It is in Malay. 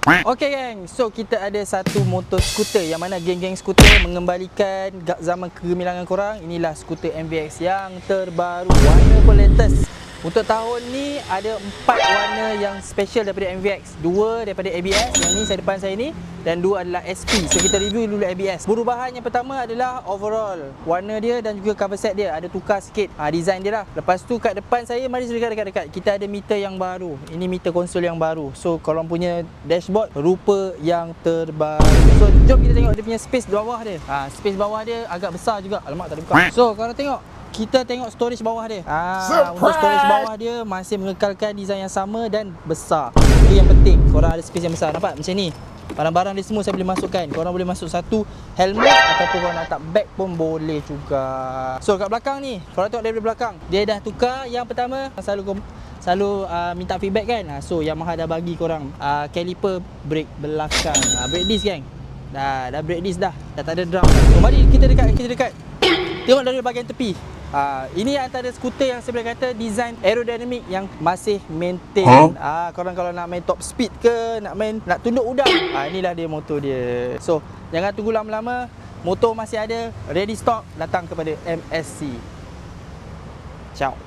Okay gang, so kita ada satu motor skuter yang mana geng-geng skuter mengembalikan zaman kegemilangan korang. Inilah skuter MVX yang terbaru, warna pun latest. Untuk tahun ni ada 4 warna yang special daripada MVX. 2 daripada ABS, yang ni depan saya ni, dan 2 adalah SP. So kita review dulu ABS. Perubahan yang pertama adalah overall warna dia dan juga cover set dia ada tukar sikit design dia lah. Lepas tu kat depan saya, mari dekat-dekat, kita ada meter yang baru. Ini meter konsol yang baru. So korang punya dashboard rupa yang terbaru. So jom kita tengok dia punya space bawah dia. Space bawah dia agak besar juga. Alamak, tak ada buka. So korang tengok, kita tengok storage bawah dia. Untuk storage bawah dia masih mengekalkan design yang sama dan besar. Itu yang penting, korang ada space yang besar. Nampak macam ni, barang-barang dia semua saya boleh masukkan. Korang boleh masuk satu helmet ataupun korang nak letak bag pun boleh juga. So kat belakang ni, korang tengok dari belakang, dia dah tukar. Yang pertama, selalu minta feedback kan. So Yamaha dah bagi korang caliper brake belakang, brake disc gang. Dah brake disc dah tak ada drum. So mari kita dekat. Tengok dari bahagian tepi. Ini antara skuter yang saya boleh kata design aerodynamic yang masih maintain. Korang kalau nak main top speed ke, nak tunduk udang, inilah dia motor dia. So jangan tunggu lama-lama, motor masih ada, ready stock, datang kepada MSC. Ciao.